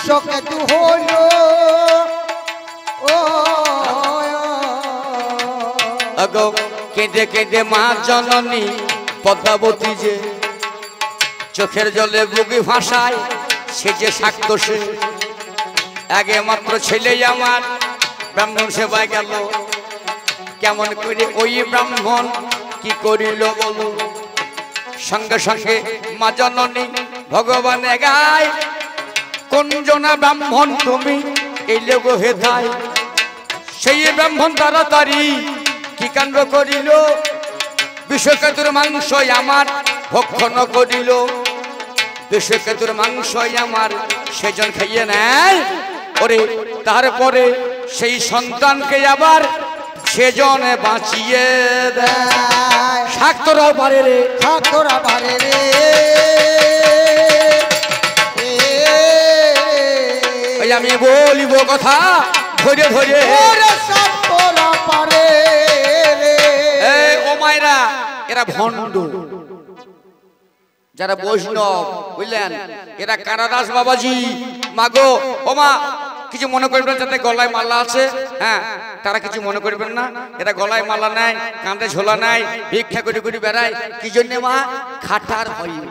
বিষকেতু হলো ও আগো কেঁদে কেঁদে মা জননী পদ্মাবতী যে চোখের জলে বুকে ভাসায় সে যে সাক্ষ্য আগে মাত্র ছেলে আমার ব্রাহ্মণ সেবায় গেল কেমন করে ওই ব্রাহ্মণ কি করিল বলো সঙ্গে সঙ্গে মা জননী ভগবান গায় কোন জনা ব্রাহ্মণ তুমি এই লোক হেথায় সেই ব্রাহ্মণ তাড়াতাড়ি কি কাণ্ড করিল বিষকেতুর মাংস আমার ভক্ষণ করিল বিষকেতুর মাংস আমার সেজন খাইয়ে নেয় ওরে তারপরে সেই সন্তানকে আবার সেজনে বাঁচিয়ে দেয় শাক্তরা পারে রে শাক্তরা পারে রে আমি বলিব কথা ধরে ধরে শাক্তরা পারে রে ও মায়েরা এরা ভণ্ড যারা বৈষ্ণব বুঝলেন এরা কারাদাস বাবাজি মাগো ও মা কিছু মনে করবেন যাতে গলায় মালা আছে হ্যাঁ তারা কিছু মনে করবেন না এরা গলায় মালা নেয় কাঁধে ঝোলা নেয় ভিক্ষা করে করে বেড়ায় কি জন্য মা খাটার ভয়ে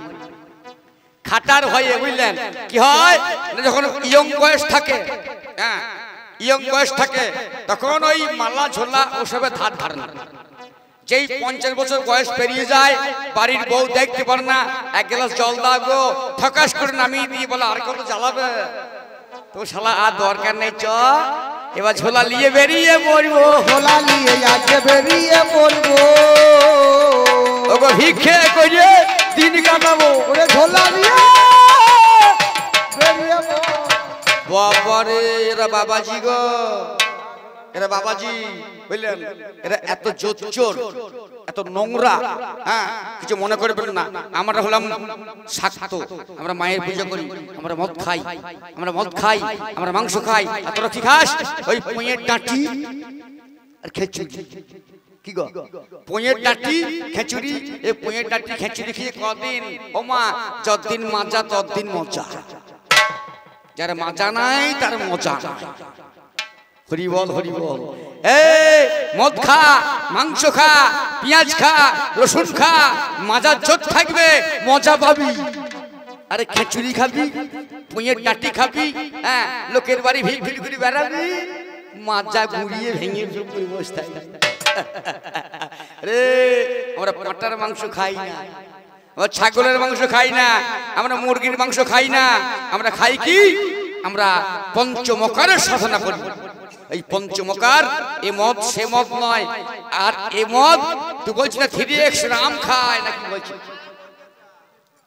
খাটার ভয়ে বুঝলেন কি হয় যখন ইয়ং বয়স থাকে হ্যাঁ ইয়ং বয়স থাকে তখন ওই মালা ঝোলা ওসবে ধার ধার না যেই 50 বছর বয়স পেরিয়ে যায় বাড়ির বউ দেখতে পারে না এক গ্লাস জল দাও গো ঠকাস করে নামিয়ে দিয়ে বলে আর কত জ্বালাবে তো শালা আর দরকার নেই চ এবার ঝোলা নিয়ে বেরিয়ে পড়বো ঝোলা নিয়ে আজকে বেরিয়ে পড়বো ওগো ভিক্ষে করে দিন কাটাবো ওরে ঝোলা নিয়ে বেরিয়ে বাবারে এরা বাবাজি গো এরা বাবাজি বুঝলেন এরা এত জোচ্চোর এত নোংরা হ্যাঁ কিছু মনে করবেন না আমরা হলাম শাক্ত আমরা মায়ের পূজা করি আমরা মদ খাই আমরা মাংস খাই আর তোরা কি খাস ওই পুঁয়ের ডাঁটি আর খেচুড়ি কি গো পুঁয়ের ডাঁটি খেচুড়ি এই পুঁয়ের ডাঁটি খেচুড়ি খেয়ে কদিন ও মা যতদিন মাজা ততদিন মজা যারা মাজা নাই তার মজা হরি বল মদ খা মাংস খা পেঁয়াজ খা রসুন খা মাজার জোট থাকবে মজা পাবি আরে খিচুড়ি খাবি পুঁয়ের ডাঁটি খাবি হ্যাঁ লোকের বাড়ি ভিড় ভিড় করে বেড়াবি মাজা ঘুরিয়ে ভেঙে বসে রে আমরা পাঁটার মাংস খাই না আমরা ছাগলের মাংস খাই না আমরা মুরগির মাংস খাই না আমরা খাই কি আমরা পঞ্চমকারের সাধনা করি এই পঞ্চমকার এ মদ সে মদ নয় আর এ মদ তুই বলছিস না 3x রাম খায় নাকি বলছিস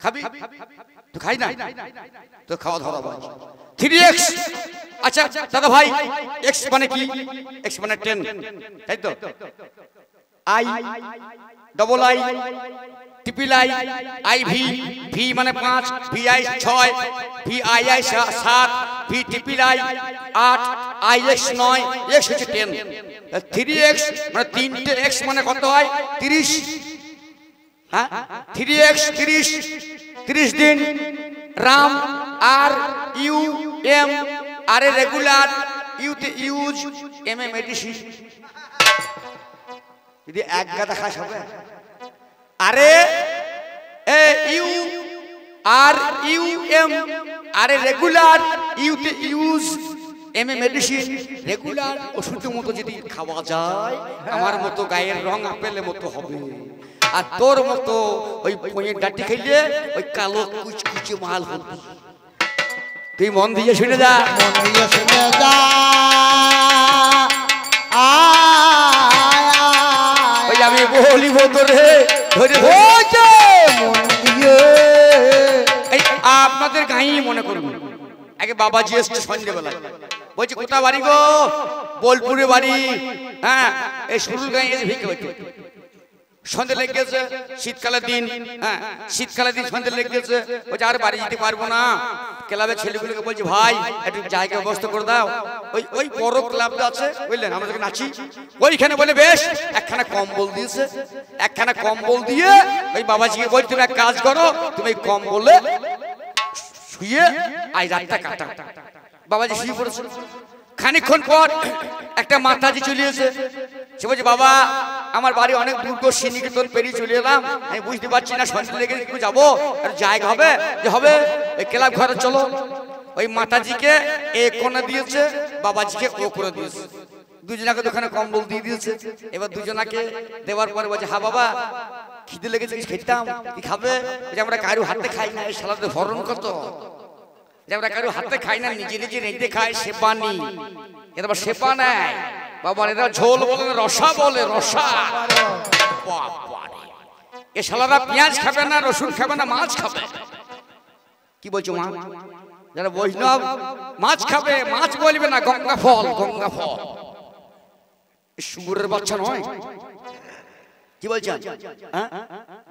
খাবি তুই খাই না তো খাওয়া ধরা ভাই 3x আচ্ছা দাদা ভাই x মানে কি x মানে 10 তাই তো I double I triple I V V माने 5 VI 6 VII 7 V triple I 8 IX 9 X হচ্ছে 10 3x মানে 3টে x মানে কত হয় 30 হ্যাঁ 3x 30 দিন রাম আর ইউ এম আর এ রেগুলার ইউ তে ইউজ এম এ মেডিসিন যদি এক গাদা খাস হবে আরে এ ইউ আর ইউ এম আরে রেগুলার ইউ তে ইউজ এম এ মেডিসিন রেগুলার ওষুধের মতো যদি খাওয়া যায় আমার মতো গায়ের রং আপেলের মতো হবে আর তোর মতো ওই পয়ের ডাটি খাইলে ওই কালো কুচকুচে মাল হবে তুই মন দিয়ে শুনে যা ওই আমি বলিব তোরে ধরে এই আপনাদের গাঁই মনে করুন আগে বাবাজি এসছে সন্ধ্যেবেলায় বলছি কোথা বাড়ি গো বোলপুরে বাড়ি হ্যাঁ এই শুরুর গাঁয়ে এসে ভিক্ষে হইতে সন্ধে লেগে গেছে শীতকালের দিন হ্যাঁ শীতকালের দিন সন্ধে লেগে গেছে বলছে আর বাড়ি যেতে পারবো না ক্লাবের ছেলেগুলোকে বলছি ভাই একটু জায়গা ব্যবস্থা করে দাও ওই ওই বড় ক্লাবটা আছে বুঝলেন আমরা যখন নাচি ওইখানে বলে বেশ একখানা কম্বল দিয়েছে একখানা কম্বল দিয়ে ওই বাবাজিকে বলছি তুমি এক কাজ করো তুমি কম্বলে শুয়ে আই রাতটা কাটা বাবাজি শুয়ে পড়েছে। খানিকক্ষণ পর একটা মাতাজি চলে এসে সে বলছে, বাবা আমার বাড়ি অনেক দূর, শ্রীনিকেতন পেরিয়ে চলে এলাম, আমি বুঝতে পারছি না সন্ধ্যা লেগে একটু যাবো, আর জায়গা হবে যে হবে, ওই ক্লাব ঘরে চলো। ওই মাতাজিকে এ কোণে দিয়েছে, বাবাজিকে ও করে দিয়েছে, দুজনাকে দোকানে কম্বল দিয়ে দিয়েছে। এবার দুজনাকে দেওয়ার পরে বলছে, হ্যাঁ বাবা খিদে লেগেছে, কিছু খেতাম, কি খাবে? যে আমরা কারু হাতে খাই না, এই সালাদের ভরণ কত, যে আমরা কারু হাতে খাই না, নিজে নিজে রেঁধে খাই, সেপা নি, এটা আবার সেপা নেয় বাবা, এরা ঝোল বলে না, রসা বলে, রসা। এ শালারা পেঁয়াজ খাবে না, রসুন খাবে না, মাছ খাবে। কি বলছো মা? যারা বৈষ্ণব মাছ খাবে, মাছ বলবে না, গঙ্গা ফল, গঙ্গা ফল। শুকুরের বাচ্চা নয়, কি বলছেন?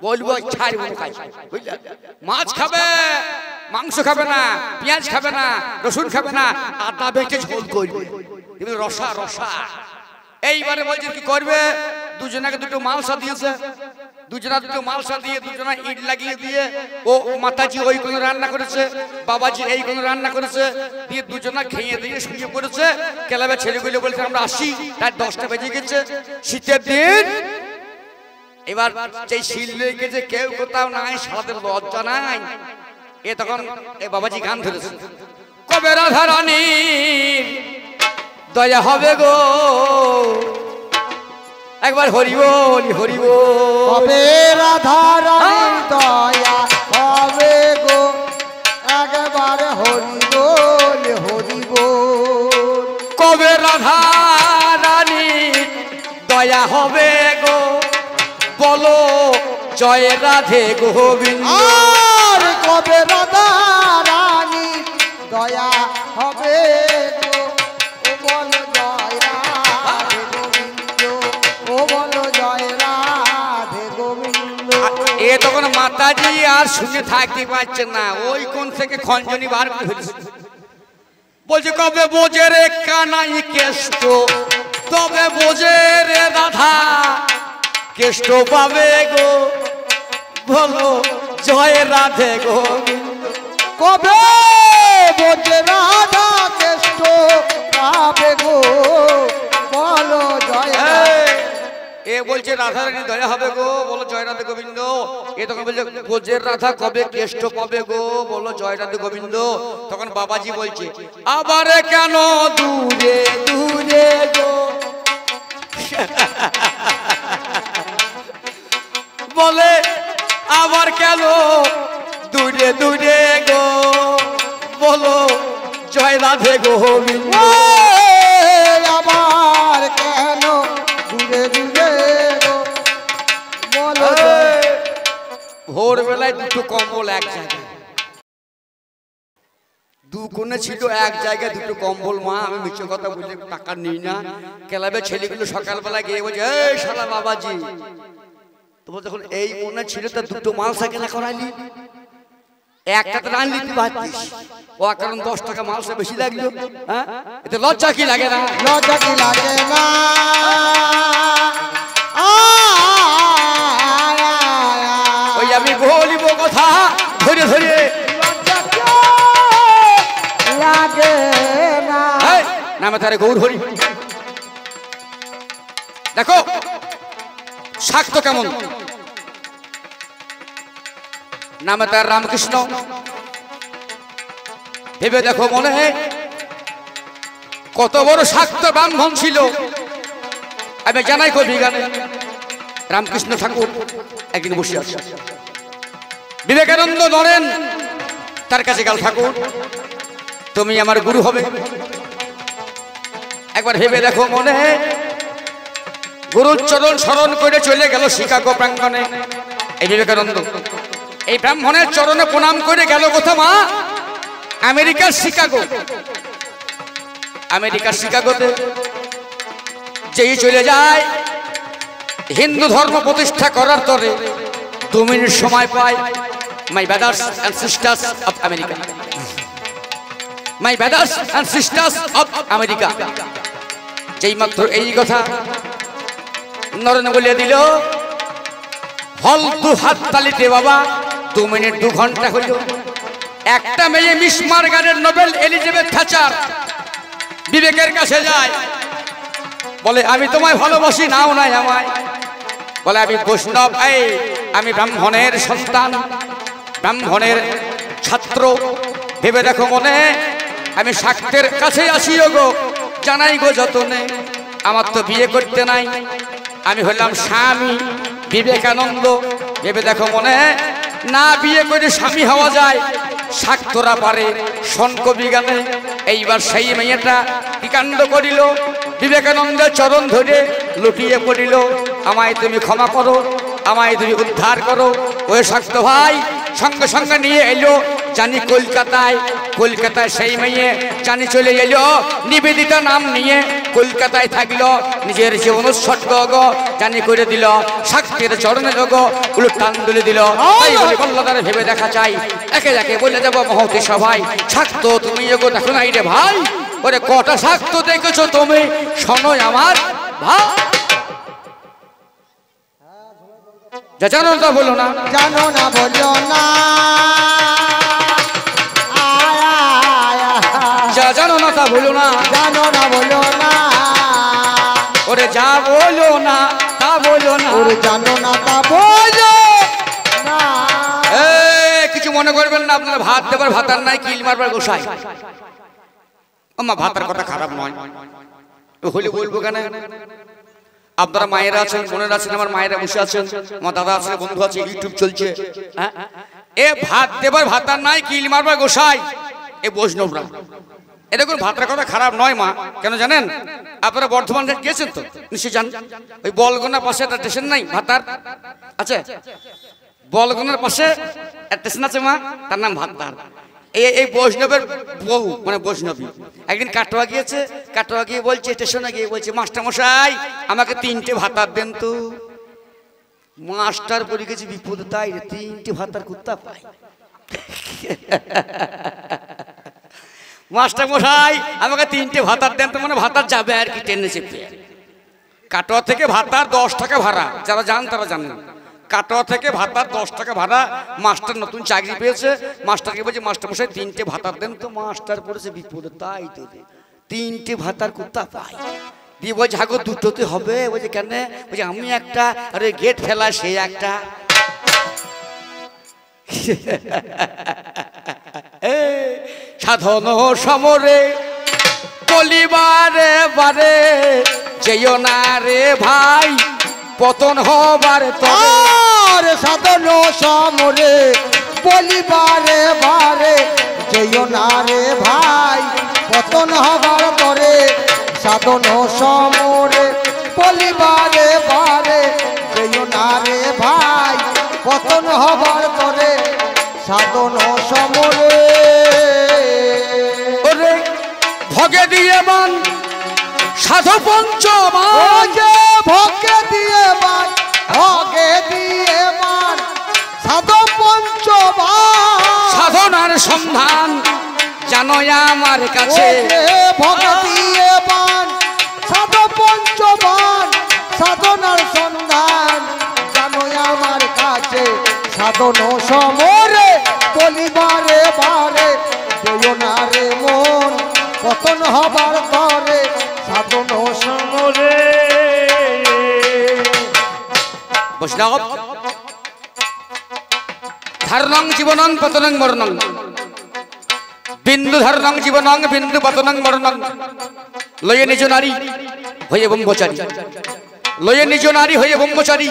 বলবো ছাড়ি খাই, বুঝলেন? মাছ খাবে, মাংস খাবে না, পেঁয়াজ খাবে না, রসুন খাবে না, আদা বেটে ঝোল করবে, রসা রসা। এইবারে বলছে কি করবে, দুজনাকে দুটো মালসা দিয়েছে, দুজনা দুটো মালসা দিয়ে দুজনা ইট লাগিয়ে দিয়ে, ও মাতাজি ওই কোনো রান্না করেছে, বাবাজি এই কোনো রান্না করেছে, দিয়ে দুজনা খেয়ে দিয়ে শুয়ে পড়েছে। ক্লাবের ছেলেগুলো বলছে আমরা আসি, তার 10টা বেজে গেছে, শীতের দিন। এবার সেই শিল লেগে যে কেউ কোথাও নাই, সারাদের লজ্জা নাই। এ তখন এ বাবাজি গান ধরেছে, কবে রাধা রানী দয়া হবে গো, একবার হরি বল হরি বল, কবে রাধা রানীর দয়া হবে গো, একবার হরি বল হরি বল। কবে রাধা রানীর দয়া হবে গো, বলো জয় রাধে গোবিন্দ। আর কবে রাধা রানীর দয়া হবে গো, ও বলো জয় রাধে গোবিন্দ, ও বলো জয় রাধে গোবিন্দ। এ তখন মাতাজি আর শুনে থাকতে পারছেন না, ওই কোন থেকে খঞ্জনি বার করে ফেলেছে। বলছে কবে বোঝে রে কানাই কেষ্ট, তবে বোঝে রে রাধা কেষ্ট পাবে গো, বলো জয় রাধে গোবিন্দ। কবে বোঝে রাধা কেষ্ট পাবে গো, বলো জয় এ বলছে রাধা রানী দয়া হবে গো, বলো জয় রাধে গোবিন্দ। এ তখন বলছে বোঝের রাধা কবে কেষ্ট পাবে গো, বলো জয় রাধে গোবিন্দ। তখন বাবাজি বলছে আবার কেন দূরে দূরে গো, বলে আবার কেন দূরে দূরে গো, বলো জয় রাধে গোবিন্দ। আবার কেন দূরে দূরে গো, বলো ভোরবেলায় দুটো কম্বল এক জায়গায়, দু কোণে ছিল এক জায়গায় দুটো কম্বল। মা আমি মিছে কথা বলে টাকা নিই না। ক্লাবের ছেলেগুলো সকালবেলা গিয়ে বলছে এই শালা বাবাজি, তোমার যখন এই মনে ছিল তা দুটো মালসা কেনা করাইলি, একটা তো রান নিতে পারতিস, ও কারণ 10 টাকা মালসা বেশি লাগলো। হ্যাঁ, এতে লজ্জা কি লাগে না? লজ্জা কি লাগে না? ওই আমি বলিব কথা ধরে ধরে লাগে না, নামে তারে গৌর হরি। দেখো শাক্ত কেমন, নামে তার রামকৃষ্ণ। ভেবে দেখো মনে হয় কত বড় শাক্ত ব্রাহ্মণ ছিল। আমি জানাই কবি গানে রামকৃষ্ণ ঠাকুর একদিন বসে আছে, বিবেকানন্দ নরেন তার কাছে গেল, ঠাকুর তুমি আমার গুরু হবে। একবার ভেবে দেখো মনে হয় গুরুর চরণ স্মরণ করে চলে গেল শিকাগো প্রাঙ্গণে। এই বিবেকানন্দ এই ব্রাহ্মণের চরণে প্রণাম করে গেল কোথাও মা আমেরিকার শিকাগো। আমেরিকার শিকাগোতে যেই চলে যায় হিন্দু ধর্ম প্রতিষ্ঠা করার তরে 2 মিনিট সময় পায়। My brothers and sisters of America, my brothers and sisters of America. যেই মাত্র এই কথা নরেন বলে দিল, হল 2 হাত তালিতে বাবা 2 মিনিট 2 ঘন্টা হইল। একটা মেয়ে miss Margaret Nobel Elizabeth Thatcher বিবেকের কাছে যায়, বলে আমি তোমায় ভালোবাসি, নাও নাই আমায়। বলে আমি বৈষ্ণব, এই আমি ব্রাহ্মণের সন্তান, ব্রাহ্মণের ছাত্র, ভেবে দেখো মনে আমি শাক্তের কাছে আসিও গো, জানাই গো যতনে, আমার তো বিয়ে করতে নাই, আমি হলাম স্বামী বিবেকানন্দ। ভেবে দেখো মনে না বিয়ে করে স্বামী হওয়া যায়, শাক্তরা পারে শঙ্ক বিজ্ঞানে। এইবার সেই মেয়েটা কি কাণ্ড করিল, বিবেকানন্দের চরণ ধরে লুটিয়ে পড়িল, আমায় তুমি ক্ষমা করো, আমায় তুমি উদ্ধার করো। ওই শাক্ত ভাই সঙ্গে সঙ্গে নিয়ে এলো জানি কলকাতায়। কলকাতায় সেই মেয়ে জানি চলে এলো নিবেদিতা নাম নিয়ে, কলকাতায় থাকলো, নিজের জীবন উৎসর্গ জানি করে দিল, শাক্তের চরণে যোগ উলু টান তুলে দিল। বল্লদারে ভেবে দেখা চাই, একে একে বলে যাবো মহতি সভাই, শাক্ত তুমি যোগ দেখো নাই রে ভাই, ওরে কটা শাক্ত দেখেছো তুমি, শোনো আমার ভাই। যা জানো তা বলো না, জানো না বলো না, যা জানো না তা বলো না, জানো না বলো না, ওরে যা বলো না তা বলো না, ওরে জানো না তা বলো না। কিছু মনে করবেন না, আপনার ভাত দেবার ভাতার নাই, কিল মারবার গোসাই। আমার ভাতার কথা খারাপ নয়, হলে বলবো কেন? আপনারা মায়েরা আছেন, বোনেরা আছেন, আমার মায়েরা বসে আছেন, আমার দাদা আছে, বন্ধু আছে, ইউটিউব চলছে, হ্যাঁ এ ভাত দেবার ভাতার নাই, কিল মারবার গোসাই, এ বৈষ্ণবরা। এরকম ভাতার কথা খারাপ নয় মা, কেন জানেন? আপনারা বর্ধমান গিয়েছেন তো নিশ্চয়ই জান, ওই বলগোনার পাশে একটা স্টেশন নাই ভাতার আছে, বলগোনার পাশে একটা স্টেশন আছে মা, তার নাম ভাতার। এই বৈষ্ণবের বউ মানে বৈষ্ণবী একদিন কাটোয়া গিয়েছে, কাটোয়া গিয়ে বলছে, স্টেশনে গিয়ে বলছে, মাস্টার মশাই আমাকে 3টে ভাতার দেন তো। মাস্টার পড়ে গেছে বিপদ, তাই 3টে ভাতার কুত্তা পাই। মাস্টার মশাই আমাকে 3টে ভাতার দেন তো, মানে ভাতার যাবে আর কি, ট্রেনে চেপে। কাটোয়া থেকে ভাতার 10 টাকা ভাড়া, যারা যান তারা জানেন। কাটোয়া থেকে ভাতার 10 টাকা ভাড়া। মাস্টার নতুন চাকরি পেয়েছে, মাস্টারকে বলছে, মাস্টার মশাই 3টে ভাতার দেন তো। মাস্টার পড়েছে বিপদে, তাই তো 3টে ভাতার কুত্তা পাই। দিয়ে বলছে হাগো দুটোতে হবে, বলছে কেন? বলছে আমি একটা, আরে গেট ফেলা সে একটা। সাধন সমরে কলিবারে বারে, যেও না রে ভাই পতন হবার তরে। সাধন সমরে বলিবারে বারে, যেও না রে ভাই পতন হবার তরে। সাধন সমরে বলিবারে বারে, যেও না রে ভাই পতন হবার তরে। সাধন সমরে ওরে ভগে দিয়ে মান সাধু পঞ্চমান, ভগে দিয়ে মান, ভগে দিয়ে মান সাধু পঞ্চমান। সাধনার সন্ধান জানো আমার কাছে, ভগে দিয়ে মান সাধু পঞ্চমান। সাধনার সন্ধান জানো আমার কাছে। সাধন সমরে বলিবারে বারে, যেও না রে মন পতন হবার তরে। সাধন সমরে বৈষ্ণব ধারণং জীবনং পতনং মরণং, বিন্দু ধারণং জীবনং বিন্দু পতনং মরণং। লয়ে নিজ নারী হয়ে ব্রহ্মচারী, লয়ে নিজ নারী হয়ে ব্রহ্মচারী,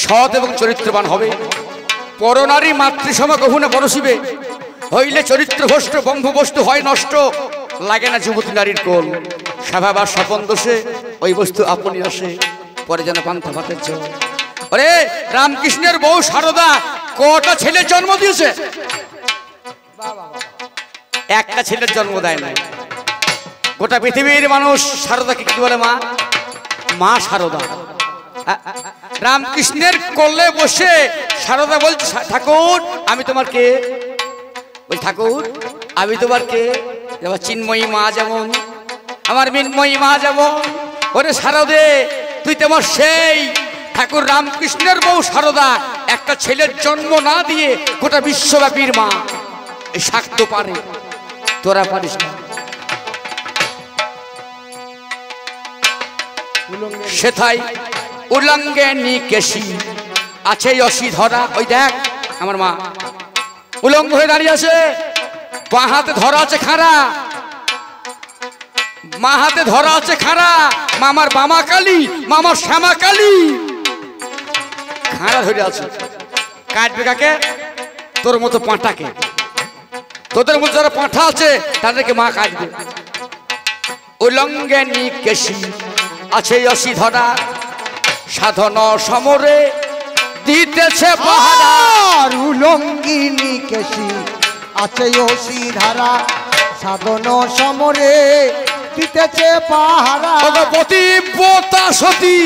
সৎ এবং চরিত্রবান হবে। পরনারী মাতৃসম গহুনে পরশিবে, হইলে চরিত্র ভ্রষ্ট ব্রহ্মবস্তু হয় নষ্ট। লাগে না যুবতী নারীর কোল, স্বভাব স্বপন দোষে ওই বস্তু আপনি আসে, পরে যেন পান্থা ভাতের জল। আরে রামকৃষ্ণের বউ সারদা কটা ছেলের জন্ম দিয়েছে? একটা ছেলের জন্ম দেয় নাই। গোটা পৃথিবীর মানুষ সারদাকে কি বলে? মা, মা সারদা। রামকৃষ্ণের কোলে বসে সারদা বলছে, ঠাকুর আমি তোমার কে? বল ঠাকুর আমি তোমার কে? আমার চিন্ময়ী মা যেমন, আমার মিন্ময়ী মা যেমন। ওরে সারদে তুই তোমার সেই ঠাকুর রামকৃষ্ণের বউ সারদা, একটা ছেলের জন্ম না দিয়ে গোটা বিশ্বব্যাপীর মা। এই শাক তো পারে, তোরা পারিস না। সেথাই উলঙ্গে নিকেশি আছে অসি ধরা। ওই দেখ আমার মা উলঙ্গ হয়ে দাঁড়িয়ে আছে, বাঁ হাতে ধরা আছে খাড়া, মা হাতে ধরা আছে খাড়া। মামার বামা কালী, মামার শ্যামা কালী খাড়া ধরে আছে। কাটবে কাকে? তোর মতো পাঁঠাকে। তোদের মধ্যে যারা পাঁঠা আছে তাদেরকে মা কাটবে। উলঙ্গে নিকেশি আছে অসি ধরা, সাধন সমরে দিতেছে পাহারা। উলঙ্গিনী কেশি আছে অসি ধারা, সাধন সমরে দিতেছে পাহারা। পতিব্রতা সতী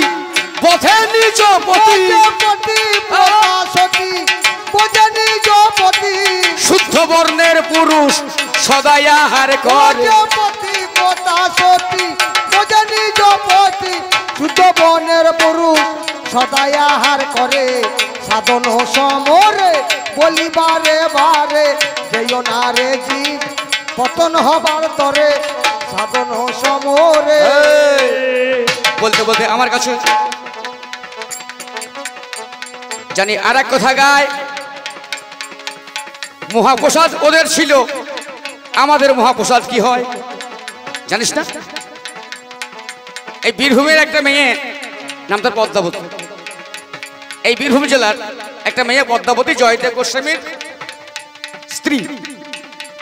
পথে নিজ পতি, সতী বোঝে নিজ পতি। শুদ্ধ বর্ণের পুরুষ সদাই আহার করে। পতিব্রতা সতী বোঝে নিজ পতি, শুদ্ধ বর্ণের পুরুষ সদাই আহার করে। সাধন সমরে বলিবারে বারে, যেও না রে জীব পতন হবার তরে। সাধন সমরে বলতে বলতে আমার কাছে জানি আর এক কথা গায়। মহাপ্রসাদ ওদের ছিল, আমাদের মহাপ্রসাদ কি হয় জানিস না? এই বীরভূমের একটা মেয়ে, নাম তার পদ্মাবতী। এই বীরভূম জেলার একটা মেয়ে পদ্মাবতী জয়দেব গোস্বামীর স্ত্রী।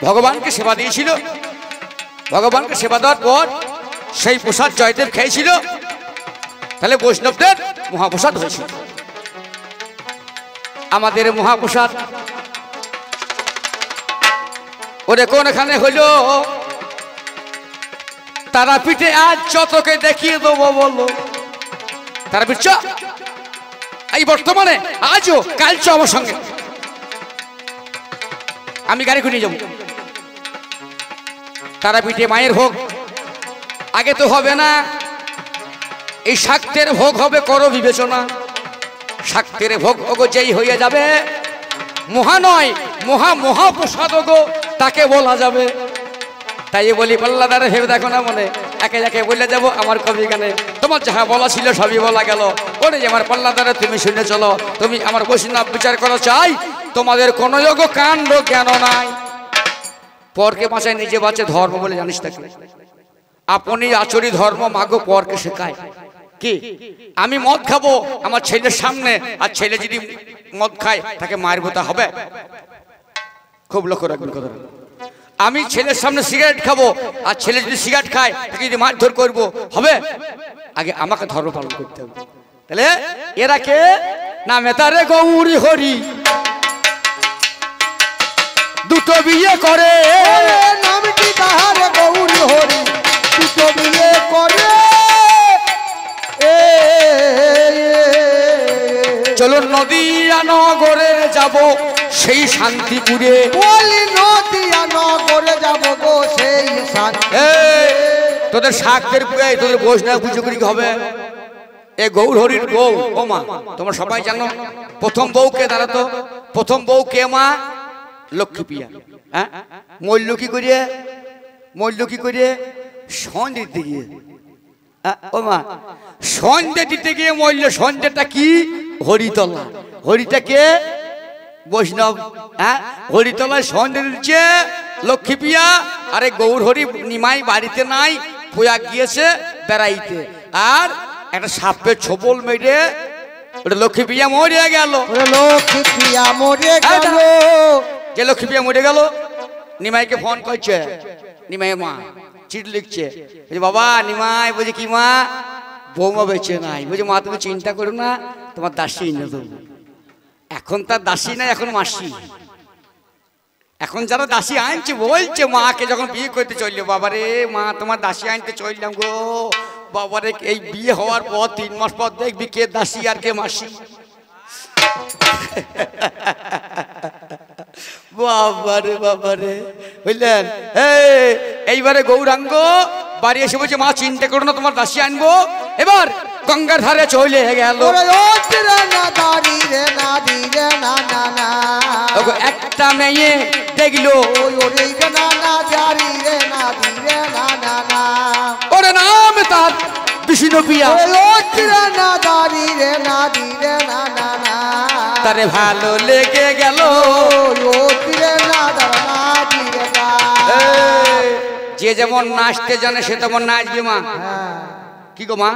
ভগবানকে সেবা দিয়েছিল, ভগবানকে সেবা দেওয়ার পর সেই প্রসাদ জয়দেব খেয়েছিল, তাহলে বৈষ্ণবদের মহাপ্রসাদ হয়েছিল। আমাদের মহাপ্রসাদ ওরে কোনখানে হইল? তারাপীঠে আজ যতকে দেখিয়ে দেবো বলো। তারাপীঠ চ, এই বর্তমানে আজও কাল চ আমার সঙ্গে, আমি গাড়ি করে নিয়ে যাবো। তারাপীঠে মায়ের ভোগ আগে তো হবে না, এই শাক্তের ভোগ হবে, করো বিবেচনা। শাক্তের ভোগ ওগো যেই হয়ে যাবে, মহা নয় মহা মহাপ্রসাদ ওগো তাকে বলা যাবে। তাই বলি পাল্লাদারে ভেবে দেখো না মনে, একে একে বলে যাব আমার কবি গানে। তোমার যাহা বলা ছিল সবই বলা গেল। ওরে আমার পাল্লাদারে তুমি শুনে চলো, তুমি আমার বৈষ্ণব বিচার করো চাই, তোমাদের কোনো যোগ্য কাণ্ড জ্ঞান নাই। পরকে বাঁচায় নিজে বাঁচে ধর্ম বলে জানিস তাকে। আপনি আচরি ধর্ম মাগো পরকে শেখায়। কি আমি মদ খাবো আমার ছেলের সামনে, আর ছেলে যদি মদ খায় তাকে মারবো, তা হবে? খুব লক্ষ্য রাখবেন কথা। আমি ছেলের সামনে সিগারেট খাবো, আর ছেলে যদি সিগারেট খায় তাকে যদি মারধর করবো, হবে? আগে আমাকে ধর্ম পালন করতে হবে। তাহলে এরা কে? না মেতারে গৌরী হরি দুটো বিয়ে করে, নামটি তাহার গৌরী হরি দুটো বিয়ে করে। চলো নদিয়া নগরে যাব সেই শান্তিপুরে। বলি নদিয়া নগরে যাব গো সেই শান্তি। তোদের শাকদের তোদের বৈষ্ণব পুজো করি হবে। এ গৌর হরির বউ। ও মা, তোমরা সবাই জানো প্রথম বউকে দাঁড়াতো, প্রথম বউ কে মা? লক্ষ্মী পিয়া। হ্যাঁ, মল্ল কি করিয়ে? মল্ল কি করিয়ে? সন্ধ্যে দিতে গিয়ে। ও মা, সন্ধ্যে দিতে গিয়ে মল্ল। সন্ধ্যেটা কি? হরিতলা। হরিটা কে? বৈষ্ণব। হ্যাঁ, হরিতলায় সন্ধ্যে দিচ্ছে লক্ষ্মী পিয়া। আরে গৌর হরি নিমাই বাড়িতে নাই, প্রয়াগ গিয়েছে বেড়াইতে, আর একটা সাপের ছোবল মেরে ওটা লক্ষ্মী পিয়া মরে গেল। লক্ষ্মী পিয়া মরে গেল। যে লক্ষ্মী পিয়া মরে গেল, নিমাইকে ফোন করছে। নিমাই মা চিঠি লিখছে, বাবা নিমাই বলছে কি মা, বৌমা বেঁচে নাই। বলছে মা তুমি চিন্তা করো না, তোমার দাসী এনে দেবো। এখন তার দাসী নাই, এখন মাসি। এখন যারা দাসী আনছে বলছে মাকে যখন বিয়ে করতে চললো, বাবারে মা তোমার দাসী আনতে চললাম গো। বাবারে এই বিয়ে হওয়ার পর 3 মাস পর দেখবি কে দাসী আর কে মাসি। বাবারে বাবারে, বুঝলেন? এইবারে গৌরাঙ্গ বাড়ি এসে বলছে মা চিন্তা করো না, তোমার দাসী আনবো। এবার গঙ্গার ধারে চলে গেল। একটা মেয়ে দেখলো ওরে না না জারি রে না দি রে না না না ওরে নাম তার বিষ্ণু প্রিয়া ওরে না দারি রে না দি রে না না না তারে ভালো লেগে গেল ওরে না দারা না দি রে না যে যেমন নাচতে জানে সে তেমন নাচবে মা কি গো মা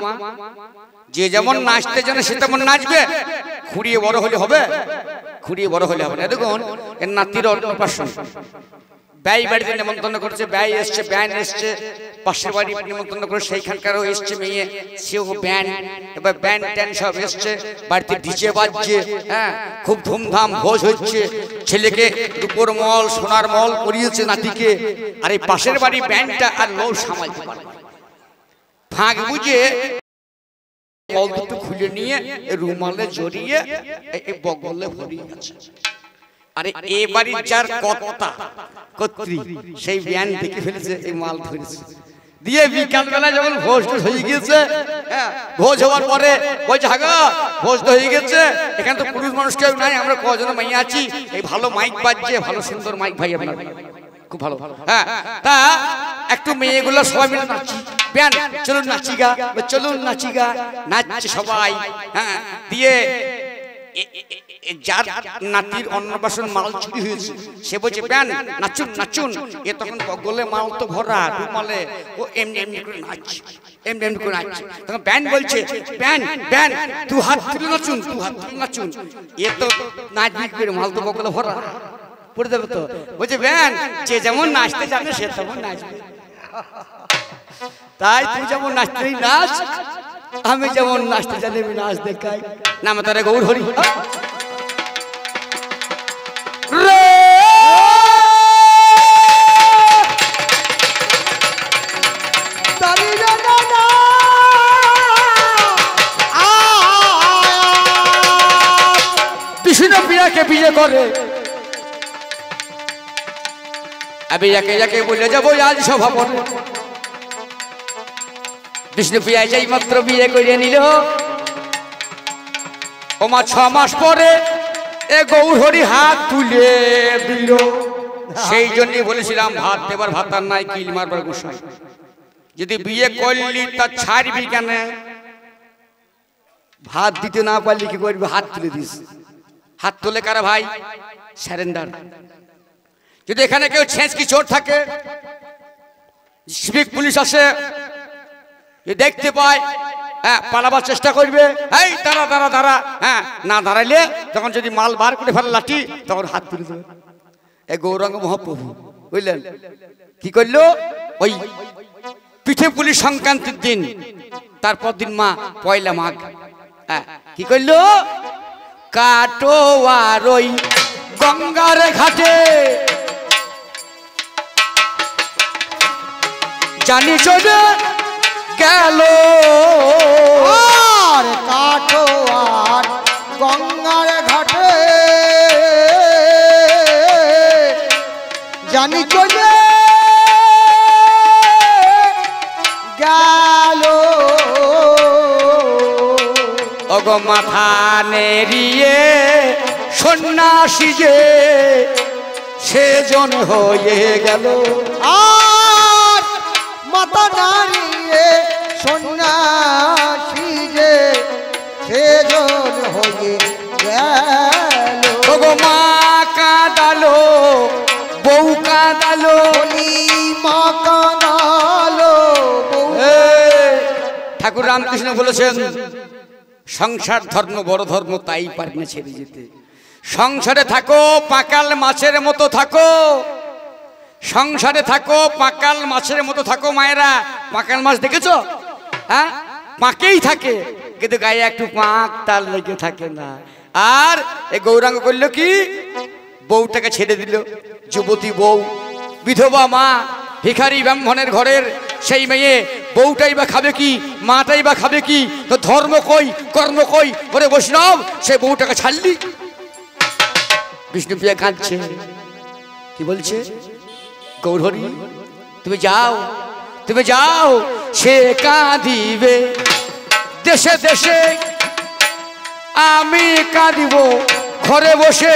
যে যেমন নাচতে জানে সে তেমন নাচবে খুঁড়িয়ে বড় হলে হবে খুঁড়িয়ে বড় হলে হবে না দেখুন এর নাতির অন্নপ্রাশন ব্যয় বাড়িতে নিমন্ত্রণ করেছে ব্যয় এসছে ব্যান এসছে পাশের বাড়ি নিমন্ত্রণ করে সেইখানকারও এসছে মেয়ে সেও ব্যান এবার ব্যান ট্যান সব এসছে বাড়িতে ডিজে বাজছে হ্যাঁ খুব ধুমধাম ভোজ হচ্ছে ছেলেকে রূপোর মল সোনার মল করিয়েছে নাতিকে আর এই পাশের বাড়ি ব্যানটা আর লোক সামালতে পারে ফাঁক বুঝে কল দুটো খুলে নিয়ে রুমালে জড়িয়ে এই বগলে ভরিয়ে আছে আরে এ বাড়ির যার কর্তা কর্ত্রী সেই ব্যান দেখে ফেলেছে এই মাল ধরেছে দিয়ে বিকাল বেলা যখন ভোজ হয়ে গিয়েছে ভোজ হওয়ার পরে বলছে হাগা ভোজ তো হয়ে গেছে এখানে তো পুরুষ মানুষ কেউ নাই আমরা কজন মাইয়া আছি এই ভালো মাইক বাজছে ভালো সুন্দর মাইক ভাই আপনার খুব ভালো হ্যাঁ তা একটু মেয়েগুলো সবাই মিলে নাচি ব্যান চলুন নাচিগা চলুন নাচিগা নাচছে সবাই হ্যাঁ দিয়ে যার নাতির অন্নপ্রাশন মাল চুরি হয়েছে সে বলছে ব্যান নাচুন নাচুন এ তখন বগলে মাল তো ভরা রুমালে ও এমনি এমনি করে নাচছে এমনি এমনি করে নাচছে তখন ব্যান বলছে ব্যান ব্যান তুই হাত তুলে নাচুন তুই হাত তুলে নাচুন এ তো নাচবি করে মাল তো বগলে ভরা পড়ে দেবে তো বলছে ব্যান যে যেমন নাচতে জানে সে তেমন নাচবে তাই তুই যেমন নাচতে নাচ আমি যেমন নাচতে জানি আমি নাচ দেখাই নাম তারে গৌর হরি বিষ্ণু প্রিয়াকে বিয়ে করে আমি যাকে যাকে বলে যাবো আজ সভাপন বিষ্ণু প্রিয়া যাই মাত্র বিয়ে করে নিল ওমা 6 মাস পরে এ গৌরহরি হাত তুলে দিল সেই জন্যই বলেছিলাম ভাত দেবার ভাতার নাই কিল মারবার গোসাই যদি বিয়ে করলি তা ছাড়বি কেন ভাত দিতে না পারলি কি করবি হাত তুলে দিস হাত তুলে কারা ভাই সারেন্ডার যদি এখানে কেউ ছেঁচকি চোর থাকে সিভিক পুলিশ আসে দেখতে পায় হ্যাঁ পালাবার চেষ্টা করবে এই দাঁড়া দাঁড়া দাঁড়া হ্যাঁ না দাঁড়াইলে তখন যদি মাল বার করে ফেলে লাঠি তখন হাত তুলে দেবে এই গৌরাঙ্গ মহাপ্রভু বুঝলেন কি করলো ওই পিঠে পুলি সংক্রান্তির দিন তারপর দিন মা পয়লা মাঘ হ্যাঁ কি করলো কাটো আর ওই গঙ্গার ঘাটে জানি চলে গেল আর কাটো আর গঙ্গার ঘাটে জানি চলে গেল অগ মাথা নেড়িয়ে সন্ন্যাসী যে সেজন হয়ে গেল আর মাথা নাড়িয়ে সন্ন্যাসী যে সেজন হয়ে গেল অগ মা কাঁদালো বউ কাঁদালো মা কাঁদালো ঠাকুর রামকৃষ্ণ বলেছেন সংসার ধর্ম বড় ধর্ম তাই পারি না ছেড়ে যেতে সংসারে থাকো পাকাল মাছের মতো থাকো সংসারে থাকো পাকাল মাছের মতো থাকো মায়েরা পাকাল মাছ দেখেছো হ্যাঁ পাকেই থাকে কিন্তু গায়ে একটু পাক তার লেগে থাকে না আর এই গৌরাঙ্গ করলো কি বউটাকে ছেড়ে দিল যুবতী বউ বিধবা মা ভিখারি ব্রাহ্মণের ঘরের সেই মেয়ে বউটাই বা খাবে কি মাটাই বা খাবে কি তো ধর্ম কই কর্ম কই ওরে বৈষ্ণব সেই বউটাকে ছাড়লি বিষ্ণুপ্রিয়া কাঁদছে কি বলছে গৌরহরি তুমি যাও সে কাঁদিবে দেশে দেশে আমি কাঁদিব ঘরে বসে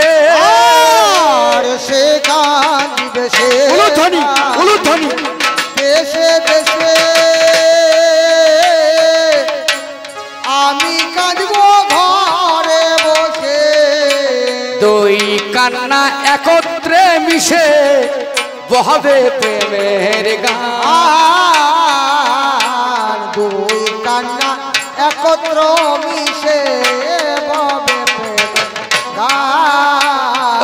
আর সে কাঁদিবে সে উলুধ্বনি উলুধ্বনি দেশে দেশে আমি কাঁদবো ঘরে বসে দুই কান্না একত্রে মিশে বহাবে প্রেমের গান আর দুই কান্না একত্র মিশে ববে প্রেমের গান।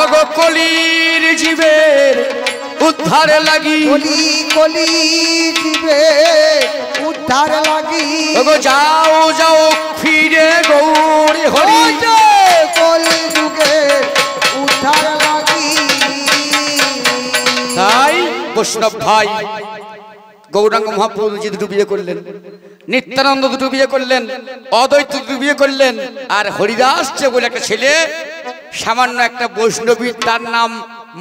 ওগো কলির জীবের উদ্ধার লাগি কলি কলি দিবে উদ্ধার লাগি ওগো যাও যাও ফিরে গৌরী হরি কলি যুগে উদ্ধার লাগি তাই বৈষ্ণব ভাই গৌরাঙ্গ মহাপ্রভু যে দুটো বিয়ে করলেন, নিত্যানন্দ দুটো বিয়ে করলেন, অদ্বৈত দুটো বিয়ে করলেন, আর হরিদাস যে বলে একটা ছেলে সামান্য একটা বৈষ্ণবী তার নাম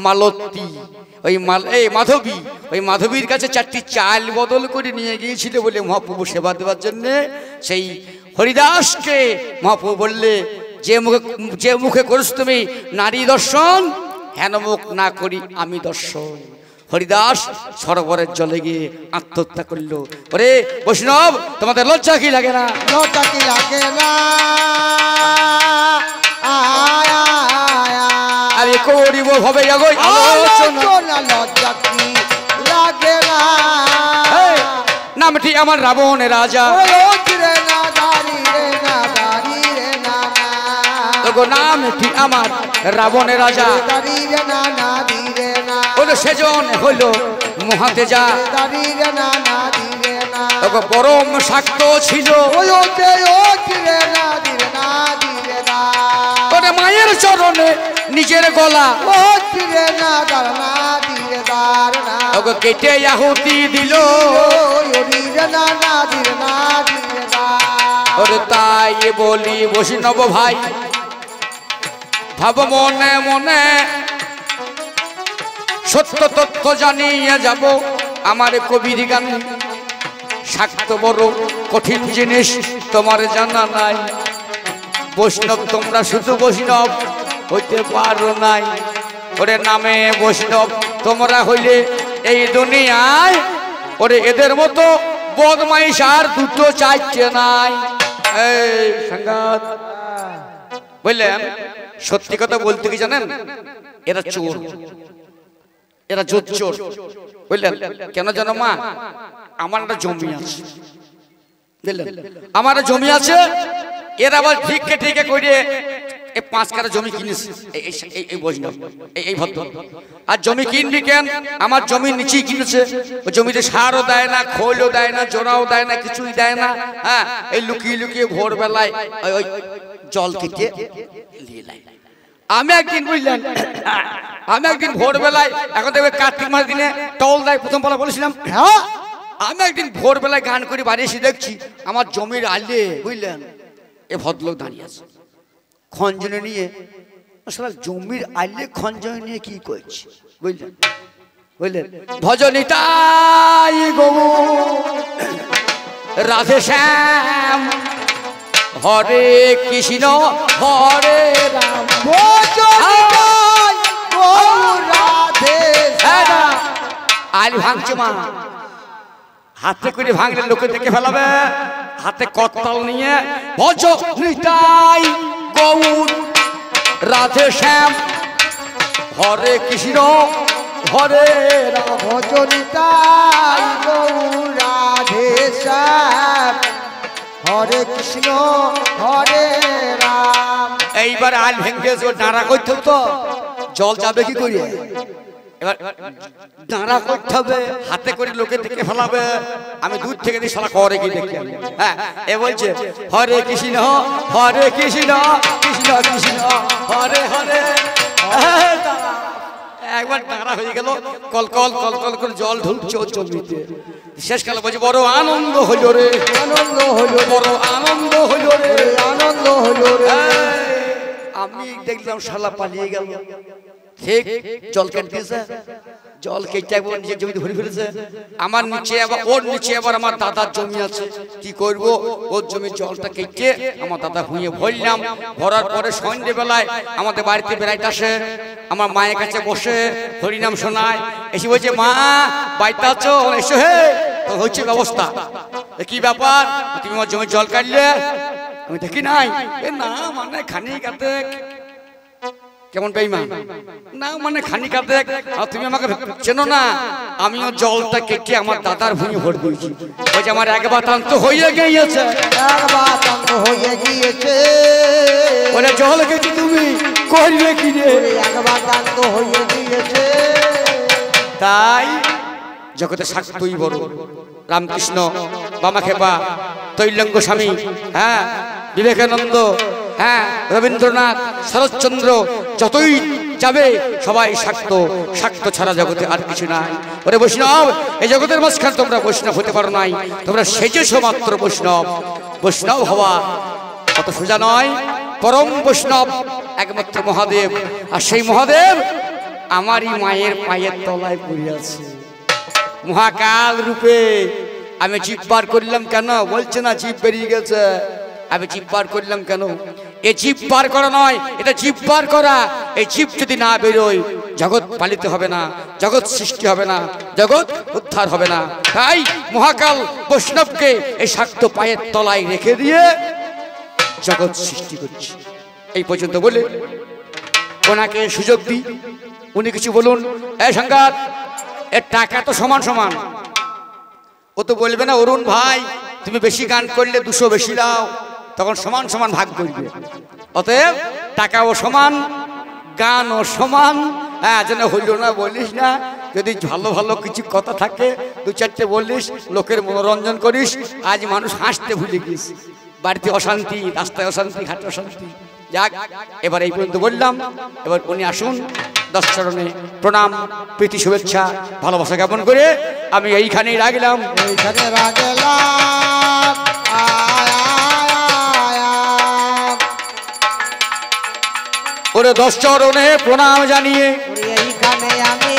মালতী ওই মাধবী ওই মাধবীর কাছে 4টি চাল বদল করে নিয়ে গিয়েছিল বলে মহাপ্রভু সেবা দেওয়ার জন্য সেই হরিদাসকে মহাপ্রভু বললে যে মুখে করিস তুমি নারী দর্শন হেন মুখ না করি আমি দর্শন। হরিদাস সরোবরের জলে গিয়ে আত্মহত্যা করলো। ওরে বৈষ্ণব তোমাদের লজ্জা কি লাগে না? লজ্জা কি লাগে না? আরে করিব ভবে জগই আলোচনা লজ্জা কি লাগে না? নামটি আমার রাবণের রাজা নামটি আমার রাবণের রাজা হলো সেজন হলো মহাতেজা পরম শাক্ত ছিল মায়ের চরণে নিজের গলা কেটে আহুতি দিল তাই বলি বৈষ্ণব ভাই ভাব মনে মনে সত্য তথ্য জানিয়ে যাব আমার কবির গানে। শাক্ত বড় কঠিন জিনিস তোমার জানা নাই, বৈষ্ণব তোমরা শুধু বৈষ্ণব হইতে পারো নাই। ওরে নামে বৈষ্ণব তোমরা হইলে এই দুনিয়ায় ওরে এদের মতো বদমাইশ আর দুটো চাইছে নাই। এই সংঘাত বললেন সত্যি কথা বলতে কি জানেন, এরা চোর, এরা জোচ্চোর। বুঝলেন কেন জানো মা? আমার একটা জমি আছে, বুঝলেন আমার জমি আছে, এরা আবার ভিক্ষে টিকে করে এই 5 কাঠা জমি কিনেছে এই বৈষ্ণব এই ভদ্র। আর জমি কিনবি কেন? আমার জমির নিচেই কিনেছে, ওই জমিতে সারও দেয় না, খোলও দেয় না, জোড়াও দেয় না, কিছুই দেয় না। হ্যাঁ এই লুকিয়ে লুকিয়ে ভোরবেলায় ওই জল কেটে নিয়ে নেয়। আমি একদিন বুঝলেন আমি একদিন ভোরবেলায় এখন দেখবে কার্তিক মাস দিনে টল দেয় প্রথম পালা বলেছিলাম। হ্যাঁ আমি একদিন ভোরবেলায় গান করে বাড়ি এসে দেখছি আমার জমির আলে বুঝলেন এ ভদ্রলোক দাঁড়িয়ে আছে খঞ্জনে নিয়ে। আসলে জমির আলে খঞ্জনে নিয়ে কি করছে বুঝলেন? বুঝলেন ভজনিতাই গৌ রাধে শ্যাম হরে কৃষ্ণ হরে রাম আল ভাঙছে মা, হাতে করে ভাঙলে লোকে দেখে ফেলাবে। হাতে করতাল নিয়ে ভজ নিতাই গৌর রাধে শ্যাম হরে কৃষ্ণ হরে রাম ভজ নিতাই গৌর রাধে শ্যাম হরে কৃষ্ণ হরে রাম। এইবার আল ভেঙে নাড়া করতে তো জল যাবে কি করিয়ে? এবার দাঁড়া করতে হবে, হাতে করে লোকে দেখে ফেলাবে। আমি দূর থেকে দিয়ে শালা করে কি দেখি। হ্যাঁ এ বলছে হরে কৃষ্ণ কৃষ্ণ কৃষ্ণ হরে হরে। একবার দাঁড়া হয়ে গেল, কলকল কলকল করে জল ঢুকছে ওর জমিতে। শেষকালে বলছে বড় আনন্দ হইল রে, আনন্দ হইল, বড় আনন্দ হইল রে, আনন্দ হইল রে। আমি দেখলাম শালা পালিয়ে গেল। ঠিক জল কেটে দিয়েছে, জল কেটে নিজের জমিতে ভরে ফেলেছে। আমার নিচে আবার ওর নিচে আবার আমার দাদার জমি আছে, কি করব ওর জমির জলটা কেটে আমার দাদা ভুঁয়ে ভরলাম। ভরার পরে সন্ধ্যেবেলায় আমাদের বাড়িতে বেড়াইতে আসে, আমার মায়ের কাছে বসে হরিনাম শোনায়, এসে বলছে মা বাড়িতে আছো, এসো হে তো হচ্ছে ব্যবস্থা। কি ব্যাপার তুমি আমার জমির জল কাটলে? আমি দেখি নাই। না মানে খানিকাতে কেমন বেঈমান, না মানে খানিকাতে তুমি আমাকে চেনো না, আমিও জলটা কেটে আমার দাদার ভূমি ভরে দিয়েছি। ওই যে আমার একবার তান্ত হয়ে গিয়েছে, একবার তান্ত হয়ে গিয়েছে, বলে জল কেটে তুমি করলে কি রে? একবার তান্ত হয়ে গিয়েছে। তাই জগতে শাক্তই বড়, রামকৃষ্ণ, বামাখেপা, তৈলঙ্গ স্বামী, হ্যাঁ বিবেকানন্দ, হ্যাঁ রবীন্দ্রনাথ, শরৎচন্দ্র, যতই যাবে সবাই শাক্ত। শাক্ত ছাড়া জগতে আর কিছু নাই। ওরে বৈষ্ণব, এই জগতের মাঝখানে তোমরা বৈষ্ণব হতে পারো নাই, তোমরা সেজেছো মাত্র বৈষ্ণব। বৈষ্ণব হওয়া অত সোজা নয়। পরম বৈষ্ণব একমাত্র মহাদেব, আর সেই মহাদেব আমারই মায়ের পায়ের তলায় পড়ে আছে মহাকাল রূপে। আমি জিভ বার করলাম কেন? বলছে না জিভ বেরিয়ে গেছে। আমি জিভ বার করলাম কেন? এ জিভ বার করা নয়, এটা জিভ বার করা। এই জিভ যদি না বেরোয় জগৎ পালিত হবে না, জগৎ সৃষ্টি হবে না, জগৎ উদ্ধার হবে না। তাই মহাকাল বৈষ্ণবকে এই শাক্ত পায়ের তলায় রেখে দিয়ে জগৎ সৃষ্টি করছে। এই পর্যন্ত বলে ওনাকে সুযোগ দিই, উনি কিছু বলুন। এই সংঘাত, এর টাকা তো সমান সমান। ও তো বলবে না অরুণ ভাই তুমি বেশি গান করলে 200 বেশি দাও, তখন সমান সমান ভাগ করবে। অতএব টাকাও সমান, গানও সমান। হ্যাঁ যেন হইল না বলিস না, যদি ভালো ভালো কিছু কথা থাকে 2-4টে বলিস, লোকের মনোরঞ্জন করিস। আজ মানুষ হাসতে ভুলে গিয়েছে, বাড়িতে অশান্তি, রাস্তায় অশান্তি, ঘাটে অশান্তি। যাক, এবার এই পর্যন্ত বললাম। এবার উনি আসুন, 10 চরণে প্রণাম, প্রীতি, শুভেচ্ছা, ভালোবাসা জ্ঞাপন করে আমি এইখানেই রাখলাম। এইখানে রাখলাম। ওরে 10 চরণে প্রণাম জানিয়ে এইখানে আমি